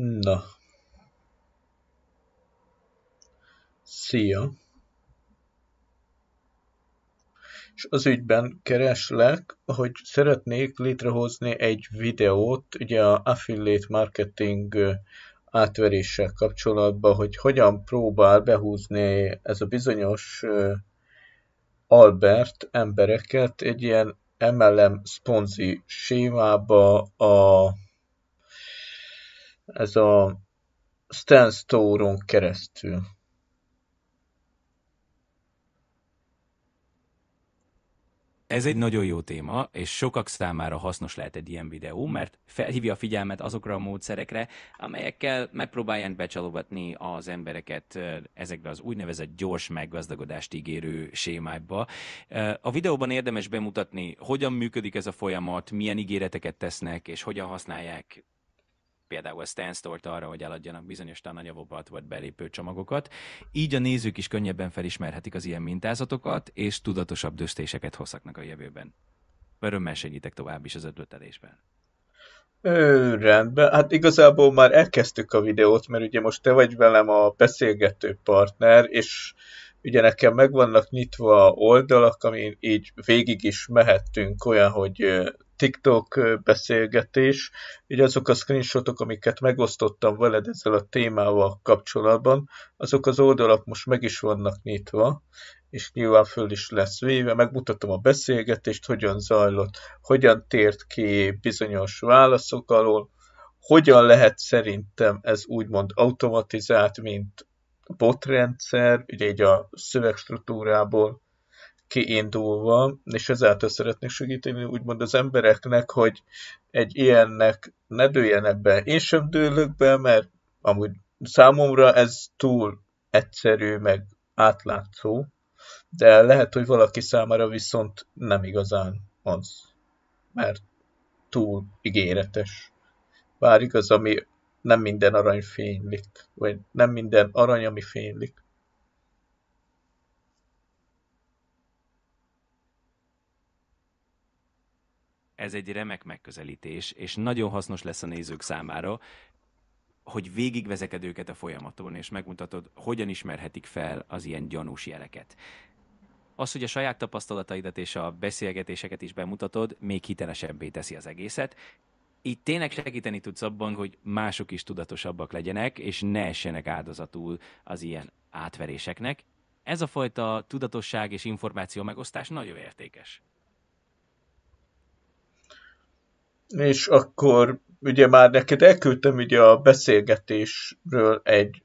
Na, szia! És az ügyben kereslek, hogy szeretnék létrehozni egy videót, ugye a affiliate marketing átveréssel kapcsolatban, hogy hogyan próbál behúzni ez a bizonyos Albert embereket egy ilyen MLM szponzi sémába ez a Stan Store-on keresztül. Ez egy nagyon jó téma, és sokak számára hasznos lehet egy ilyen videó, mert felhívja a figyelmet azokra a módszerekre, amelyekkel megpróbálják becsalogatni az embereket ezekbe az úgynevezett gyors meggazdagodást ígérő sémákba. A videóban érdemes bemutatni, hogyan működik ez a folyamat, milyen ígéreteket tesznek, és hogyan használják például a Stan Store-t arra, hogy eladjanak bizonyos tananyagokat vagy belépő csomagokat. Így a nézők is könnyebben felismerhetik az ilyen mintázatokat, és tudatosabb döntéseket hozhatnak a jövőben. Örömmel segítek tovább is az ötletelésben. Rendben. Hát igazából már elkezdtük a videót, mert ugye most te vagy velem a beszélgető partner, és ugye nekem meg vannak nyitva oldalak, amin így végig is mehettünk, olyan, hogy TikTok beszélgetés, ugye azok a screenshotok, amiket megosztottam veled ezzel a témával kapcsolatban, azok az oldalak most meg is vannak nyitva, és nyilván föl is lesz véve, megmutatom a beszélgetést, hogyan zajlott, hogyan tért ki bizonyos válaszok alól, hogyan lehet szerintem ez úgymond automatizált, mint botrendszer, ugye így a szövegstruktúrából kiindulva, és ezáltal szeretnék segíteni úgymond az embereknek, hogy egy ilyennek ne dőljenek be. Én sem dőlök be, mert amúgy számomra ez túl egyszerű, meg átlátszó, de lehet, hogy valaki számára viszont nem igazán az, mert túl ígéretes. Bár igaz, ami nem minden arany fénylik, vagy nem minden arany, ami fénylik. Ez egy remek megközelítés, és nagyon hasznos lesz a nézők számára, hogy végigvezeked őket a folyamaton, és megmutatod, hogyan ismerhetik fel az ilyen gyanús jeleket. Az, hogy a saját tapasztalataidat és a beszélgetéseket is bemutatod, még hitelesebbé teszi az egészet. Így tényleg segíteni tudsz abban, hogy mások is tudatosabbak legyenek, és ne essenek áldozatul az ilyen átveréseknek. Ez a fajta tudatosság és információ megosztás nagyon értékes. És akkor ugye már neked elküldtem ugye a beszélgetésről egy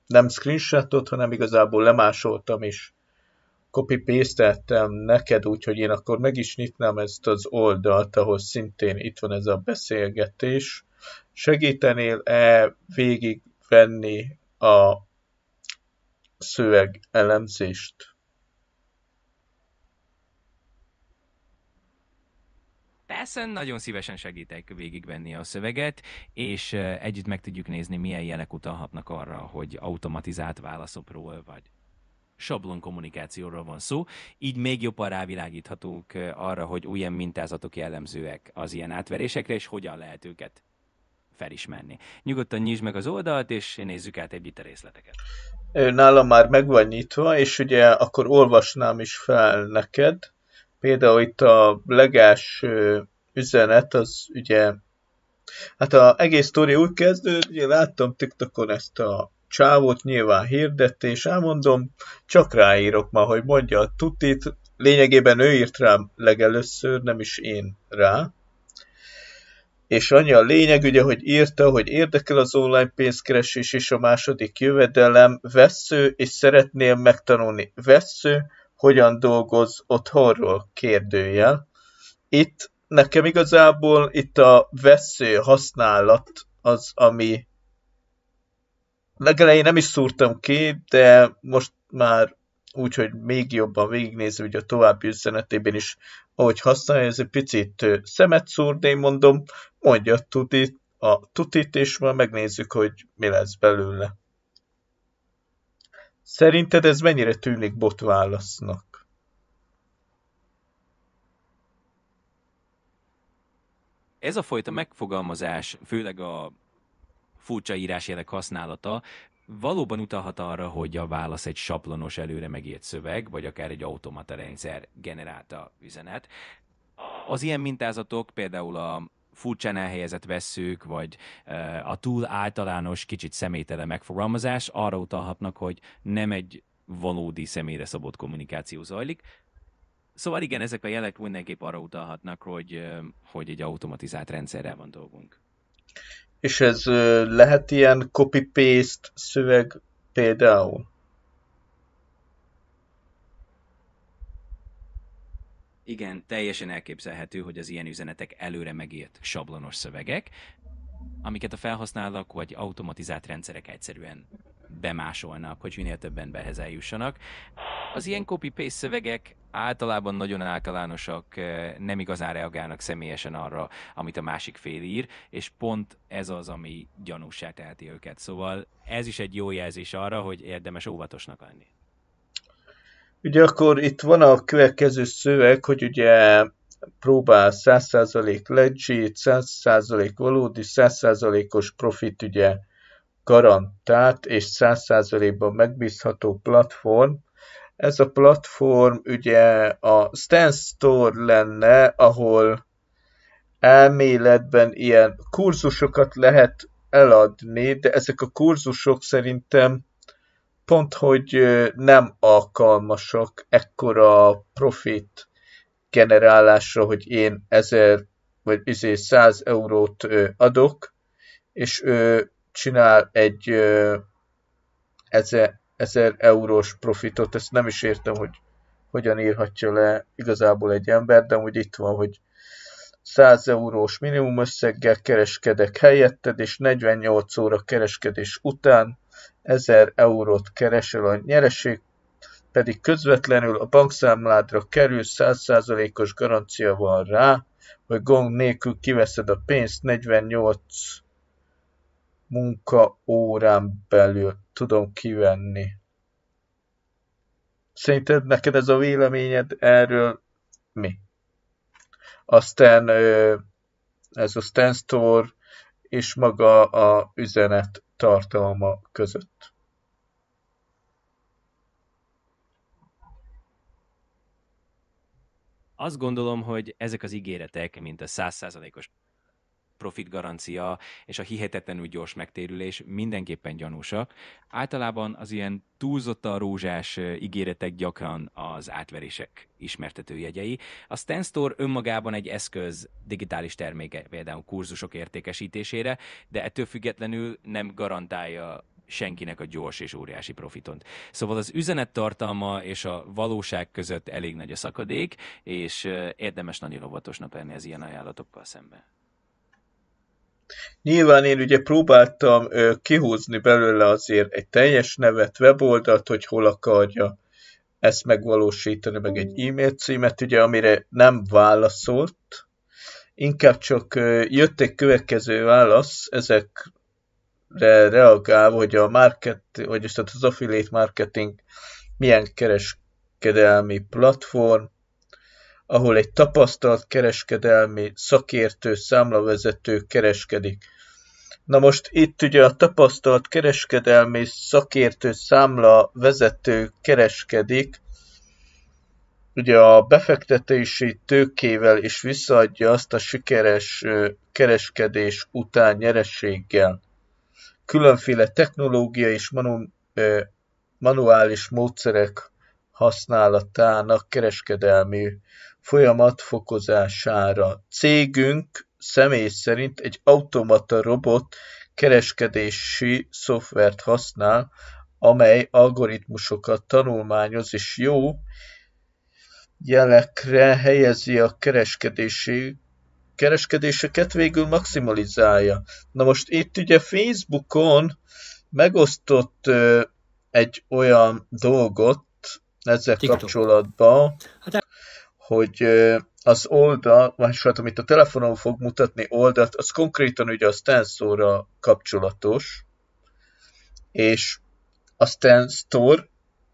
nem screenshotot, hanem igazából lemásoltam és copy-pasteltem neked, úgyhogy én akkor meg is nyitnám ezt az oldalt, ahol szintén itt van ez a beszélgetés. Segítenél-e végigvenni a szöveg elemzést? Persze, nagyon szívesen segítek végigvenni a szöveget, és együtt meg tudjuk nézni, milyen jelek utalhatnak arra, hogy automatizált válaszokról vagy sablon kommunikációról van szó, így még jobban rávilágíthatunk arra, hogy olyan mintázatok jellemzőek az ilyen átverésekre, és hogyan lehet őket felismerni. Nyugodtan nyisd meg az oldalt, és nézzük át együtt a részleteket. Nálam már meg van nyitva, és ugye akkor olvasnám is fel neked. Például itt a legelső üzenet, az ugye, hát az egész sztori úgy kezdődik, ugye láttam TikTokon ezt a csávót, nyilván hirdetés, elmondom, csak ráírok már, hogy mondja a tutit, lényegében ő írt rám legelőször, nem is én rá. És annyi a lényeg, ugye, hogy írta, hogy érdekel az online pénzkeresés és a második jövedelem, vessző, és szeretnél megtanulni. Vessző, hogyan dolgoz otthonról? Kérdőjel. Itt nekem igazából itt a vessző használat az, ami legelején nem is szúrtam ki, de most már úgy, hogy még jobban végignézve, hogy a további üzenetében is, ahogy használja, ez egy picit szemet szúr, de én mondom, mondja a tutit, és már megnézzük, hogy mi lesz belőle. Szerinted ez mennyire tűnik bot válasznak? Ez a fajta megfogalmazás, főleg a furcsa írásjelek használata valóban utalhat arra, hogy a válasz egy sablonos előre megírt szöveg, vagy akár egy automata rendszer generálta üzenet. Az ilyen mintázatok például a furcsán elhelyezett vesszők, vagy a túl általános, kicsit személytelen megfogalmazás arra utalhatnak, hogy nem egy valódi személyre szabott kommunikáció zajlik. Szóval igen, ezek a jelek mindenképp arra utalhatnak, hogy egy automatizált rendszerrel van dolgunk. És ez lehet ilyen copy-paste szöveg például? Igen, teljesen elképzelhető, hogy az ilyen üzenetek előre megírt sablonos szövegek, amiket a felhasználók vagy automatizált rendszerek egyszerűen bemásolnak, hogy minél több emberhez eljussanak. Az ilyen copy-paste szövegek általában nagyon általánosak, nem igazán reagálnak személyesen arra, amit a másik fél ír, és pont ez az, ami gyanússá teheti őket. Szóval ez is egy jó jelzés arra, hogy érdemes óvatosnak lenni. Ugye akkor itt van a következő szöveg, hogy ugye próbál 100% legit, 100% valódi, 100%-os profit ugye garantált, és 100%-ban megbízható platform. Ez a platform ugye a Stan Store lenne, ahol elméletben ilyen kurzusokat lehet eladni, de ezek a kurzusok szerintem pont, hogy nem alkalmasak ekkora profit generálásra, hogy én 1000 vagy 100 eurót adok, és ő csinál egy 1000 eurós profitot. Ezt nem is értem, hogy hogyan írhatja le igazából egy ember, de úgy itt van, hogy 100 eurós minimum összeggel kereskedek helyetted, és 48 óra kereskedés után 1000 eurót keresel, a nyereség pedig közvetlenül a bankszámládra kerül, 100%-os garancia van rá, hogy gond nélkül kiveszed a pénzt, 48 munkaórán belül tudom kivenni. Szerinted neked ez a véleményed erről mi? Aztán ez a Stan Store és maga a üzenet tartalma között. Azt gondolom, hogy ezek az ígéretek, mint a 100%-os profit garancia és a hihetetlenül gyors megtérülés mindenképpen gyanúsak. Általában az ilyen túlzottan rózsás ígéretek gyakran az átverések ismertető jegyei. A Stan Store önmagában egy eszköz digitális terméke, például kurzusok értékesítésére, de ettől függetlenül nem garantálja senkinek a gyors és óriási profitot. Szóval az üzenet tartalma és a valóság között elég nagy a szakadék, és érdemes nagyon óvatosnak lenni az ilyen ajánlatokkal szemben. Nyilván én ugye próbáltam kihúzni belőle azért egy teljes nevet, weboldalt, hogy hol akarja ezt megvalósítani, meg egy e-mail címet, ugye, amire nem válaszolt. Inkább csak jött egy következő válasz, ezekre reagálva, hogy a vagyis tehát az affiliate marketing milyen kereskedelmi platform, ahol egy tapasztalt kereskedelmi szakértő, számlavezető kereskedik. Na most itt ugye a tapasztalt kereskedelmi szakértő, számlavezető kereskedik, ugye a befektetési tőkével is visszaadja azt a sikeres kereskedés után nyereséggel. Különféle technológia és manuális módszerek használatának kereskedelmi folyamat fokozására. Cégünk személy szerint egy automata robot kereskedési szoftvert használ, amely algoritmusokat tanulmányoz és jó jelekre helyezi a kereskedéseket, végül maximalizálja. Na most itt ugye Facebookon megosztott egy olyan dolgot ezzel kapcsolatban, hogy az oldal, vagyis hát amit a telefonon fog mutatni oldalt, az konkrétan ugye a Stan Store-ra kapcsolatos, és a Stan Store,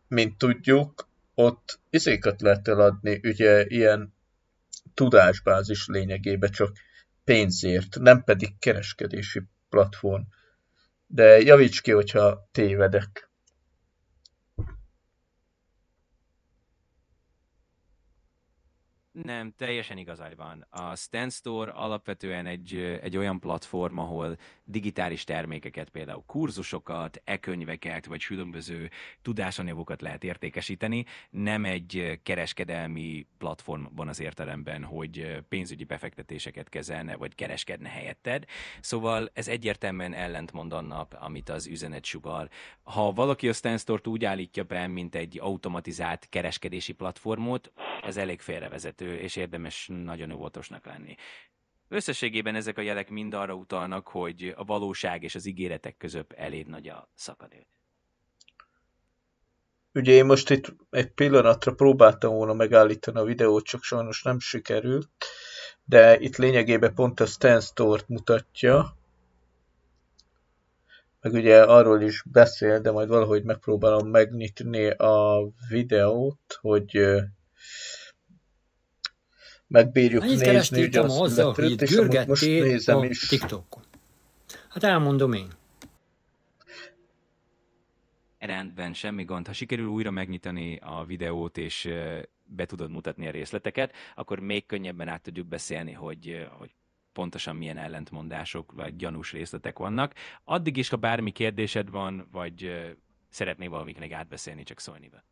mint tudjuk, ott izékat lehet eladni, ugye ilyen tudásbázis lényegében csak pénzért, nem pedig kereskedési platform. De javíts ki, hogyha tévedek. Nem, teljesen igazad van. A Stan Store alapvetően egy olyan platform, ahol digitális termékeket, például kurzusokat, e-könyveket, vagy különböző tudásanyagokat lehet értékesíteni. Nem egy kereskedelmi platformban az értelemben, hogy pénzügyi befektetéseket kezelne, vagy kereskedne helyetted. Szóval ez egyértelműen ellentmond annak, amit az üzenet sugall. Ha valaki a Stan Store-t úgy állítja be, mint egy automatizált kereskedési platformot, ez elég félrevezető, és érdemes nagyon óvatosnak lenni. Összességében ezek a jelek mind arra utalnak, hogy a valóság és az ígéretek között elég nagy a szakadék. Ugye én most itt egy pillanatra próbáltam volna megállítani a videót, csak sajnos nem sikerült, de itt lényegében pont a Stan Store-t mutatja, meg ugye arról is beszél, de majd valahogy megpróbálom megnyitni a videót, hogy megbírjuk Annyit nézni ugye kerestétem az azzal, hogy illetőt, itt és amúgy most görgettél nézem a is. TikTokon. Hát elmondom én. Rendben, semmi gond. Ha sikerül újra megnyitani a videót, és be tudod mutatni a részleteket, akkor még könnyebben át tudjuk beszélni, hogy pontosan milyen ellentmondások vagy gyanús részletek vannak. Addig is, ha bármi kérdésed van, vagy szeretnél valamit még átbeszélni, csak szólni be.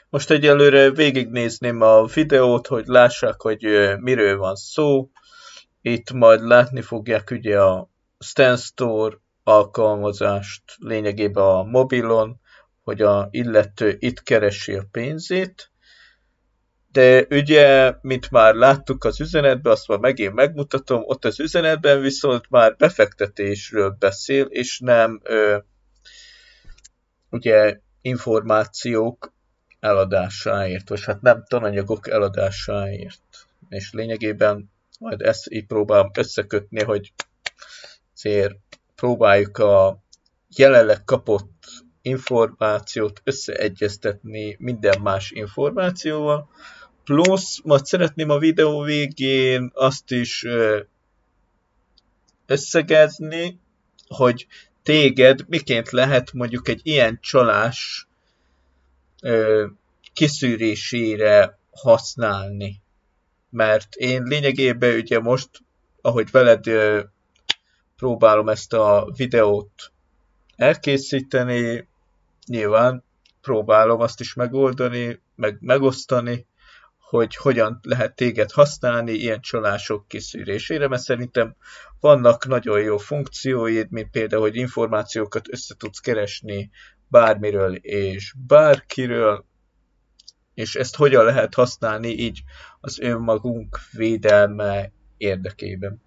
Most egyelőre végignézném a videót, hogy lássák, hogy miről van szó. Itt majd látni fogják ugye a Stan Store alkalmazást lényegében a mobilon, hogy a illető itt keresi a pénzét. De ugye, mint már láttuk az üzenetben, azt már megint megmutatom, ott az üzenetben viszont már befektetésről beszél, és nem ugye információk eladásáért, vagy hát nem tananyagok eladásáért. És lényegében majd ezt így próbálom összekötni, hogy azért próbáljuk a jelenleg kapott információt összeegyeztetni minden más információval, plusz majd szeretném a videó végén azt is összegezni, hogy téged miként lehet mondjuk egy ilyen csalás kiszűrésére használni. Mert én lényegében ugye most, ahogy veled próbálom ezt a videót elkészíteni, nyilván próbálom azt is megoldani, meg megosztani, hogy hogyan lehet téged használni ilyen csalások kiszűrésére, mert szerintem vannak nagyon jó funkcióid, mint például, hogy információkat össze tudsz keresni bármiről és bárkiről, és ezt hogyan lehet használni így az önmagunk védelme érdekében.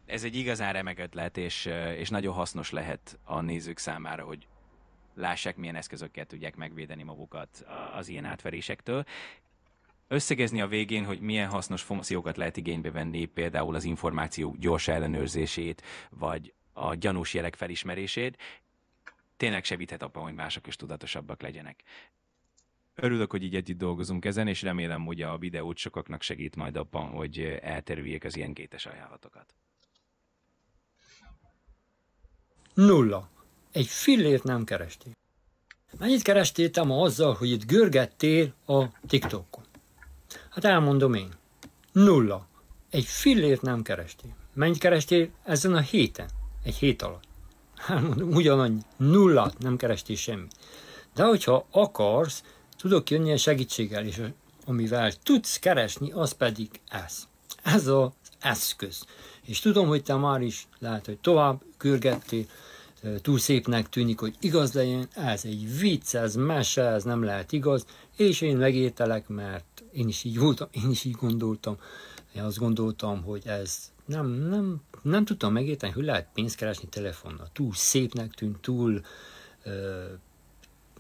Ez egy igazán remek ötlet, és nagyon hasznos lehet a nézők számára, hogy lássák, milyen eszközökkel tudják megvédeni magukat az ilyen átverésektől. Összegezni a végén, hogy milyen hasznos funkciókat lehet igénybe venni, például az információ gyors ellenőrzését, vagy a gyanús jelek felismerését, tényleg segíthet abban, hogy mások is tudatosabbak legyenek. Örülök, hogy így együtt dolgozunk ezen, és remélem, hogy a videót sokaknak segít majd abban, hogy elterüljék az ilyen kétes ajánlatokat. 0. Egy fillért nem kerestél. Mennyit kerestél te ma azzal, hogy itt görgettél a TikTokon? Hát elmondom én. 0. Egy fillért nem kerestél. Mennyit kerestél ezen a héten? Egy hét alatt. Elmondom, ugyanannyi. 0 nem kerestél semmit. De hogyha akarsz, tudok jönni a segítséggel, és amivel tudsz keresni, az pedig ez. Ez az eszköz. És tudom, hogy te már is lehet, hogy tovább görgettél, túl szépnek tűnik, hogy igaz legyen, ez egy vicc, ez mese, ez nem lehet igaz, és én megértelek, mert én is így voltam, én is így gondoltam. Én azt gondoltam, hogy ez nem tudtam megérteni, hogy lehet pénzt keresni telefonnal. Túl szépnek tűnt, túl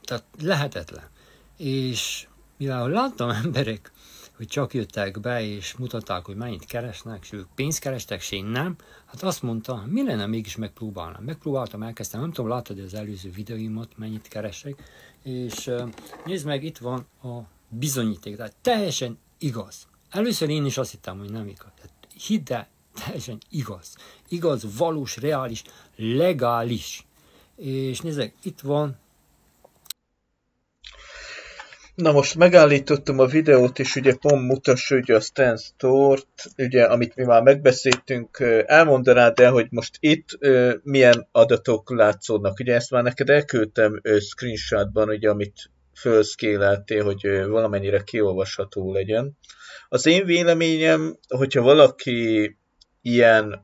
tehát lehetetlen. És mivel láttam emberek, hogy csak jöttek be, és mutatták, hogy mennyit keresnek, és ők pénzt kerestek, és én nem, hát azt mondta, mi lenne mégis megpróbálnám. Megpróbáltam, elkezdtem, nem tudom, láttad az előző videóimat, mennyit keresek, és nézd meg, itt van a bizonyíték, tehát teljesen igaz. Először én is azt hittem, hogy nem igaz. Hidd el, teljesen igaz. Igaz, valós, reális, legális. És nézzek, itt van. Na most megállítottam a videót, és ugye pont mutassa ugye a Stan Store-t, ugye, amit mi már megbeszéltünk. Elmondanád el, hogy most itt milyen adatok látszódnak? Ugye ezt már neked elküldtem screenshotban, ugye, amit fölszkéleltél, hogy valamennyire kiolvasható legyen. Az én véleményem, hogyha valaki ilyen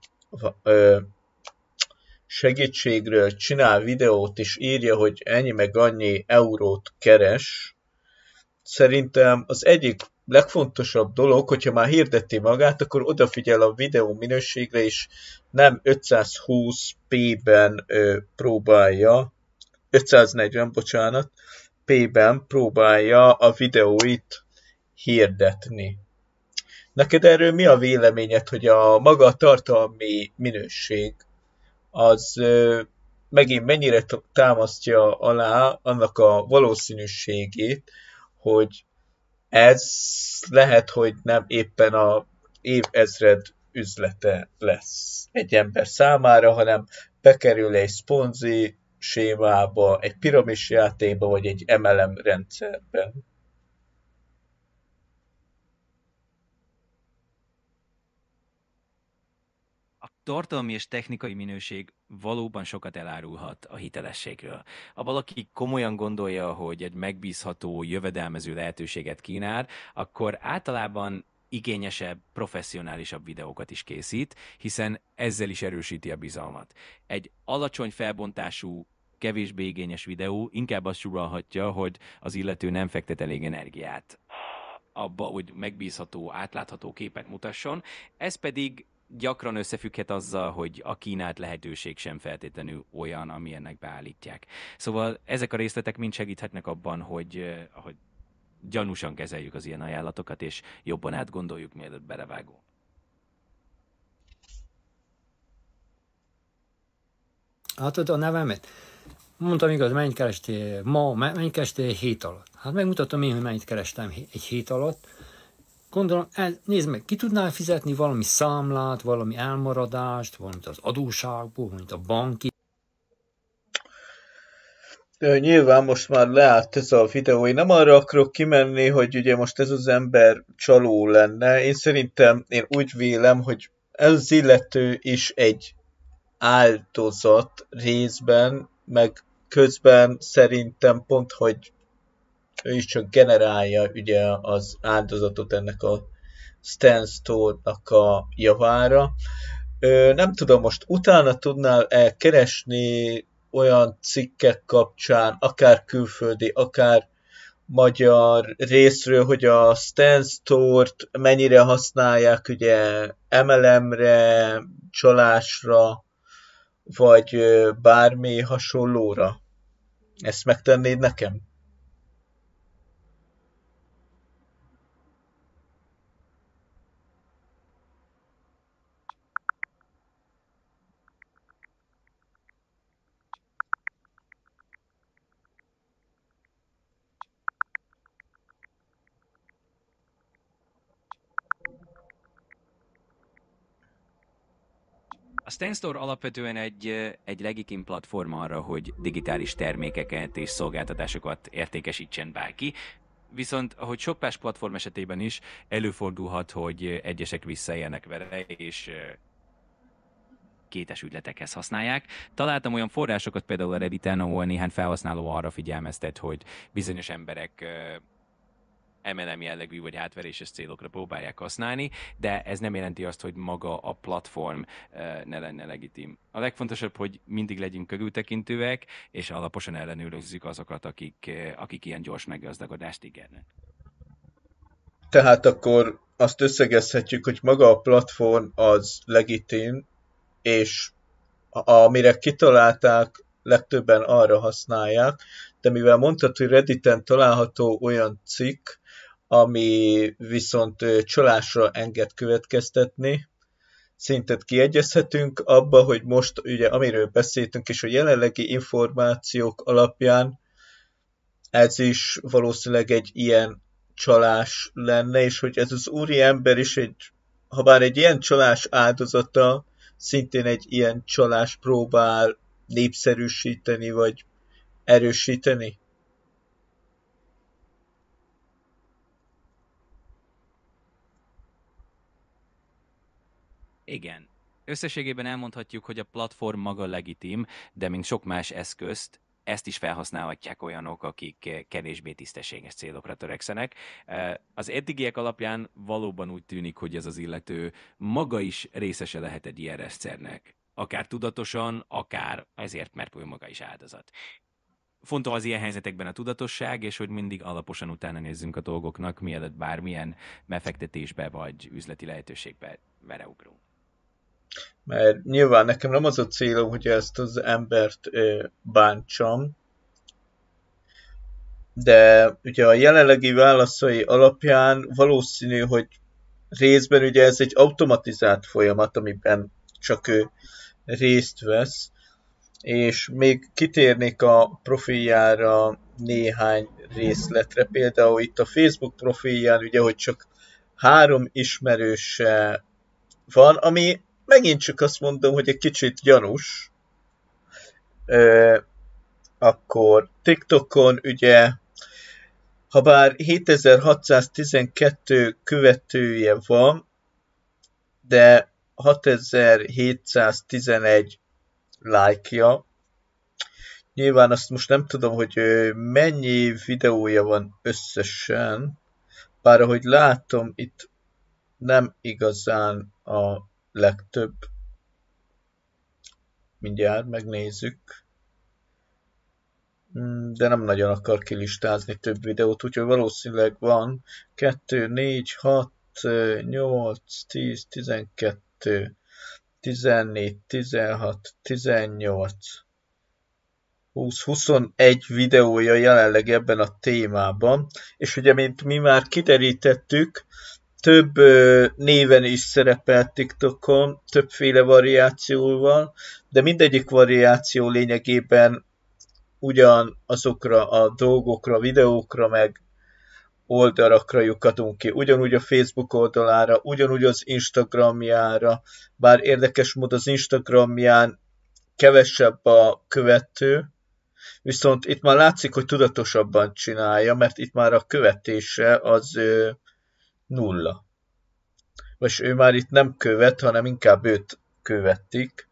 segítségről csinál videót, és írja, hogy ennyi meg annyi eurót keres, szerintem az egyik legfontosabb dolog, hogyha már hirdeti magát, akkor odafigyel a videó minőségre, és nem 520p-ben próbálja, 540, bocsánat, p-ben próbálja a videóit hirdetni. Neked erről mi a véleményed, hogy a maga tartalmi minőség az megint mennyire támasztja alá annak a valószínűségét, hogy ez lehet, hogy nem éppen a évezred üzlete lesz egy ember számára, hanem bekerül egy szponzi sémába, egy piramis játékba, vagy egy MLM rendszerben. A tartalmi és technikai minőség valóban sokat elárulhat a hitelességről. Ha valaki komolyan gondolja, hogy egy megbízható, jövedelmező lehetőséget kínál, akkor általában igényesebb, professzionálisabb videókat is készít, hiszen ezzel is erősíti a bizalmat. Egy alacsony felbontású, kevésbé igényes videó inkább azt sugalhatja, hogy az illető nem fektet elég energiát abba, hogy megbízható, átlátható képet mutasson, ez pedig gyakran összefügghet azzal, hogy a kínált lehetőség sem feltétlenül olyan, amilyennek beállítják. Szóval ezek a részletek mind segíthetnek abban, hogy gyanúsan kezeljük az ilyen ajánlatokat, és jobban átgondoljuk, mielőtt belevágunk. Látod a nevemet? Mondtam igaz, mennyit kerestél ma, mennyit kerestél egy hét alatt. Hát megmutatom én, hogy mennyit kerestem egy hét alatt. Gondolom, nézd meg, ki tudnál fizetni valami számlát, valami elmaradást, valamit az adóságból, valamit a banki. Nyilván most már leállt ez a videó. Én nem arra akarok kimenni, hogy ugye most ez az ember csaló lenne. Én szerintem, én úgy vélem, hogy ez az illető is egy áldozat részben, meg közben szerintem pont, hogy ő is csak generálja ugye az áldozatot ennek a Stan Store-nak a javára. Nem tudom, most utána tudnál keresni olyan cikkek kapcsán, akár külföldi, akár magyar részről, hogy a Stan Store-t mennyire használják ugye MLM-re, csalásra, vagy bármi hasonlóra. Ezt megtennéd nekem? A Stanstore alapvetően egy legitim platform arra, hogy digitális termékeket és szolgáltatásokat értékesítsen bárki, viszont ahogy sok más platform esetében is előfordulhat, hogy egyesek visszaélnek vele, és kétes ügyletekhez használják. Találtam olyan forrásokat például a Redditen, ahol néhány felhasználó arra figyelmeztet, hogy bizonyos emberek MLM jellegű vagy átveréses célokra próbálják használni, de ez nem jelenti azt, hogy maga a platform ne lenne legitim. A legfontosabb, hogy mindig legyünk körültekintőek, és alaposan ellenőrizzük azokat, akik ilyen gyors meggazdagodást ígérnek. Tehát akkor azt összegezhetjük, hogy maga a platform az legitim, és amire kitalálták, legtöbben arra használják, de mivel mondtad, hogy Redditen található olyan cikk, ami viszont csalásra enged következtetni, szintet kiegyezhetünk abba, hogy most ugye amiről beszéltünk, és a jelenlegi információk alapján ez is valószínűleg egy ilyen csalás lenne, és hogy ez az úriember is habár egy ilyen csalás áldozata, szintén egy ilyen csalás próbál népszerűsíteni, vagy erősíteni? Igen. Összességében elmondhatjuk, hogy a platform maga legitim, de mint sok más eszközt, ezt is felhasználhatják olyanok, akik kevésbé tisztességes célokra törekszenek. Az eddigiek alapján valóban úgy tűnik, hogy ez az illető maga is részese lehet egy ilyen rendszernek. Akár tudatosan, akár ezért, mert ő maga is áldozat. Fontos az ilyen helyzetekben a tudatosság, és hogy mindig alaposan utána nézzünk a dolgoknak, mielőtt bármilyen befektetésbe vagy üzleti lehetőségbe beleugrunk. Mert nyilván nekem nem az a célom, hogy ezt az embert bántsam, de ugye a jelenlegi válaszai alapján valószínű, hogy részben ugye ez egy automatizált folyamat, amiben csak ő részt vesz, és még kitérnék a profiljára néhány részletre, például itt a Facebook profilján ugye, hogy csak 3 ismerőse van, ami megint csak azt mondom, hogy egy kicsit gyanús. Akkor TikTokon ugye, habár 7612 követője van, de 6711 lájkja. Nyilván azt most nem tudom, hogy mennyi videója van összesen, bár ahogy látom, itt nem igazán a legtöbb. Mindjárt megnézzük. De nem nagyon akar kilistázni több videót, úgyhogy valószínűleg van 2, 4, 6, 8, 10, 12, 14, 16, 18, 20, 21 videója jelenleg ebben a témában, és ugye, mint mi már kiderítettük, több néven is szerepel TikTokon, többféle variációval, de mindegyik variáció lényegében ugyanazokra a dolgokra, videókra, meg oldalakra lyukadunk ki. Ugyanúgy a Facebook oldalára, ugyanúgy az Instagramjára, bár érdekes mód az Instagramján kevesebb a követő, viszont itt már látszik, hogy tudatosabban csinálja, mert itt már a követése az 0. Vagy ő már itt nem követ, hanem inkább őt követik.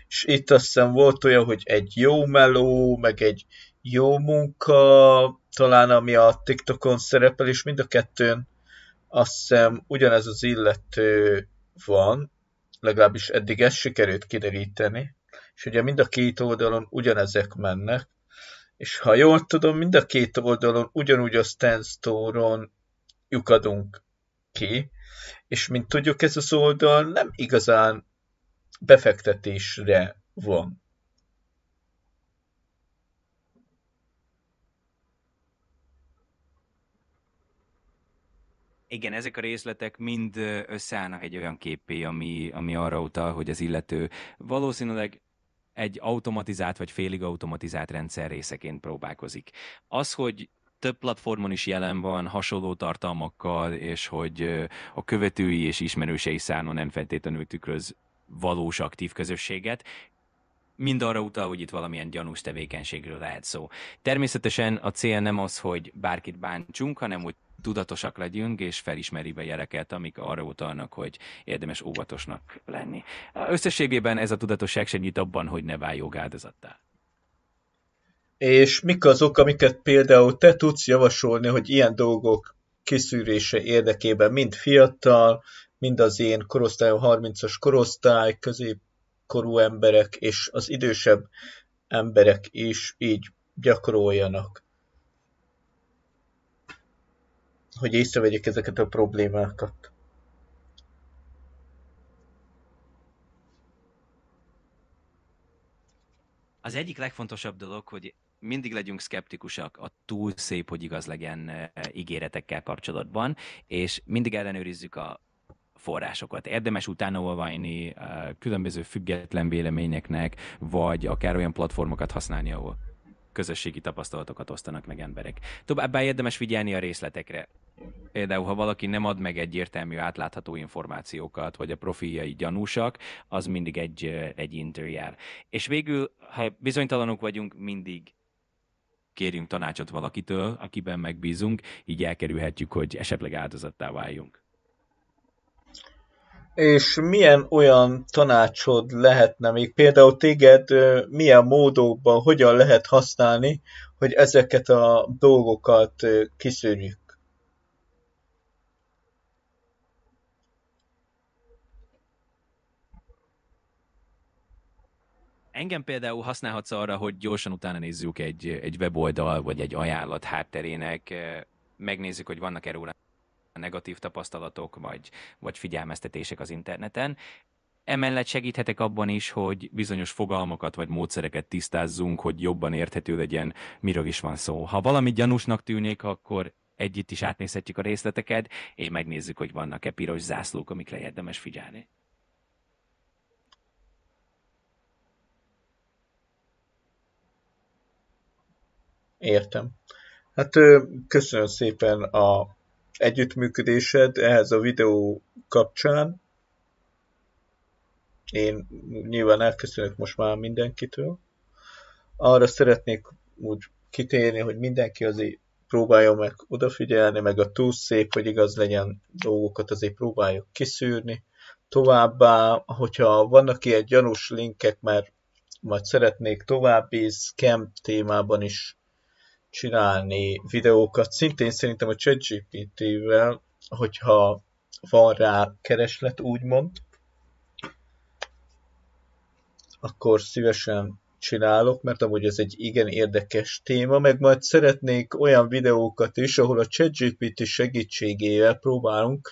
És itt azt hiszem volt olyan, hogy egy jó meló, meg egy jó munka, talán ami a TikTokon szerepel, és mind a kettőn azt hiszem ugyanez az illető van, legalábbis eddig ezt sikerült kideríteni, és ugye mind a két oldalon ugyanezek mennek, és ha jól tudom, mind a két oldalon ugyanúgy a Stan Store-on lyukadunk ki, és mint tudjuk, ez az oldal nem igazán befektetésre van. Igen, ezek a részletek mind összeállnak egy olyan képpé, ami arra utal, hogy az illető valószínűleg egy automatizált vagy félig automatizált rendszer részeként próbálkozik. Az, hogy több platformon is jelen van, hasonló tartalmakkal, és hogy a követői és ismerősei száma nem feltétlenül tükröz valós aktív közösséget, mind arra utal, hogy itt valamilyen gyanús tevékenységről lehet szó. Természetesen a cél nem az, hogy bárkit bántsunk, hanem hogy tudatosak legyünk, és felismerjük a jeleket, amik arra utalnak, hogy érdemes óvatosnak lenni. Összességében ez a tudatosság segít abban, hogy ne válj jogáldozattá. És mik azok, amiket például te tudsz javasolni, hogy ilyen dolgok kiszűrése érdekében mind fiatal, mind az én korosztályom 30-as korosztály, középkorú emberek és az idősebb emberek is így gyakoroljanak, hogy észrevegyék ezeket a problémákat. Az egyik legfontosabb dolog, hogy mindig legyünk szkeptikusak a túl szép, hogy igaz legyen ígéretekkel kapcsolatban, és mindig ellenőrizzük a forrásokat. Érdemes utána olvasni különböző független véleményeknek, vagy akár olyan platformokat használni, ahol közösségi tapasztalatokat osztanak meg emberek. Továbbá érdemes figyelni a részletekre. Például, ha valaki nem ad meg egyértelmű, átlátható információkat, vagy a profiljai gyanúsak, az mindig egy inter jár. És végül, ha bizonytalanok vagyunk, mindig kérjünk tanácsot valakitől, akiben megbízunk, így elkerülhetjük, hogy esetleg áldozattá váljunk. És milyen olyan tanácsod lehetne még, például téged milyen módokban, hogyan lehet használni, hogy ezeket a dolgokat kiszűrjük? Engem például használhatsz arra, hogy gyorsan utána nézzük egy weboldal, vagy egy ajánlat hátterének, megnézzük, hogy vannak-e róla negatív tapasztalatok, vagy figyelmeztetések az interneten. Emellett segíthetek abban is, hogy bizonyos fogalmakat vagy módszereket tisztázzunk, hogy jobban érthető legyen, miről is van szó. Ha valami gyanúsnak tűnik, akkor együtt is átnézhetjük a részleteket, és megnézzük, hogy vannak-e piros zászlók, amikre érdemes figyelni. Értem. Hát köszönöm szépen a együttműködésed ehhez a videó kapcsán. Én nyilván elköszönök most már mindenkitől. Arra szeretnék úgy kitérni, hogy mindenki azért próbálja meg odafigyelni, meg a túl szép, hogy igaz legyen dolgokat azért próbáljuk kiszűrni. Továbbá, hogyha vannak ilyen gyanús linkek, mert majd szeretnék további scam témában is csinálni videókat, szintén szerintem a ChatGPT-vel, hogyha van rá kereslet, úgymond, akkor szívesen csinálok, mert amúgy ez egy igen érdekes téma, meg majd szeretnék olyan videókat is, ahol a ChatGPT segítségével próbálunk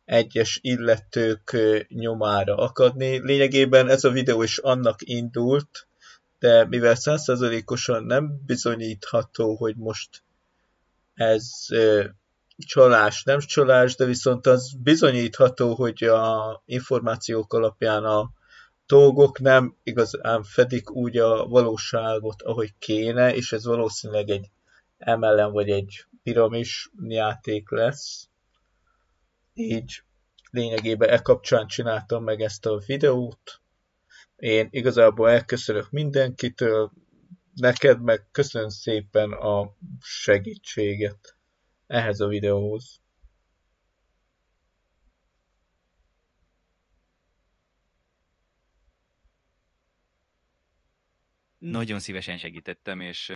egyes illetők nyomára akadni. Lényegében ez a videó is annak indult, de mivel 100%-osan nem bizonyítható, hogy most ez csalás, nem csalás, de viszont az bizonyítható, hogy a információk alapján a dolgok nem igazán fedik úgy a valóságot, ahogy kéne, és ez valószínűleg egy MLM vagy egy piramis játék lesz. Így lényegében kapcsán csináltam meg ezt a videót. Én igazából elköszönök mindenkitől, neked meg köszönöm szépen a segítséget ehhez a videóhoz. Nagyon szívesen segítettem, és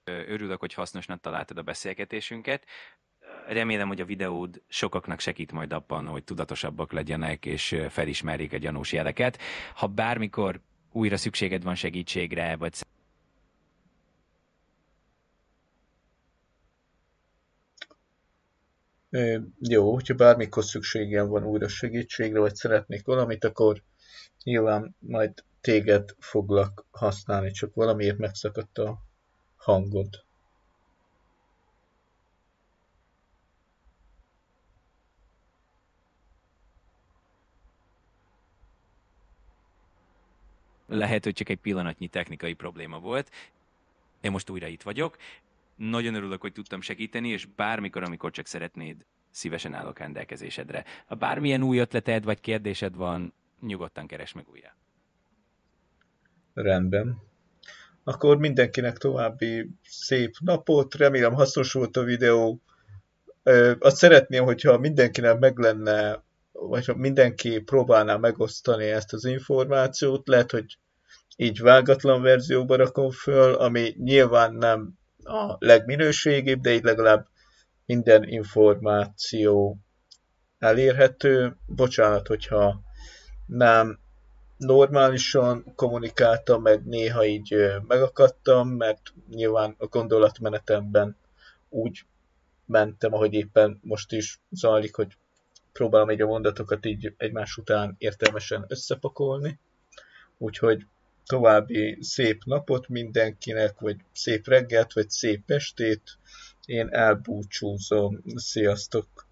örülök, hogy hasznosnak találtad a beszélgetésünket. Remélem, hogy a videód sokaknak segít majd abban, hogy tudatosabbak legyenek, és felismerjék a gyanús jeleket. Ha bármikor újra szükséged van segítségre, vagy Jó, hogyha bármikor szükségem van újra segítségre, vagy szeretnék valamit, akkor nyilván majd téged foglak használni, csak valamiért megszakadt a hangod. lehet, hogy csak egy pillanatnyi technikai probléma volt. Én most újra itt vagyok. Nagyon örülök, hogy tudtam segíteni, és bármikor, amikor csak szeretnéd, szívesen állok rendelkezésedre. Ha bármilyen új ötleted vagy kérdésed van, nyugodtan keresd meg újra. Rendben. Akkor mindenkinek további szép napot, remélem hasznos volt a videó. Azt szeretném, hogyha mindenkinek meg lenne, vagy ha mindenki próbálná megosztani ezt az információt, lehet, hogy így vágatlan verzióba rakom föl, ami nyilván nem a legminőségibb, de így legalább minden információ elérhető. Bocsánat, hogyha nem normálisan kommunikáltam, meg néha így megakadtam, mert nyilván a gondolatmenetemben úgy mentem, ahogy éppen most is zajlik, hogy próbálom így a mondatokat így egymás után értelmesen összepakolni. Úgyhogy további szép napot mindenkinek, vagy szép reggelt, vagy szép estét. Én elbúcsúzom. Sziasztok!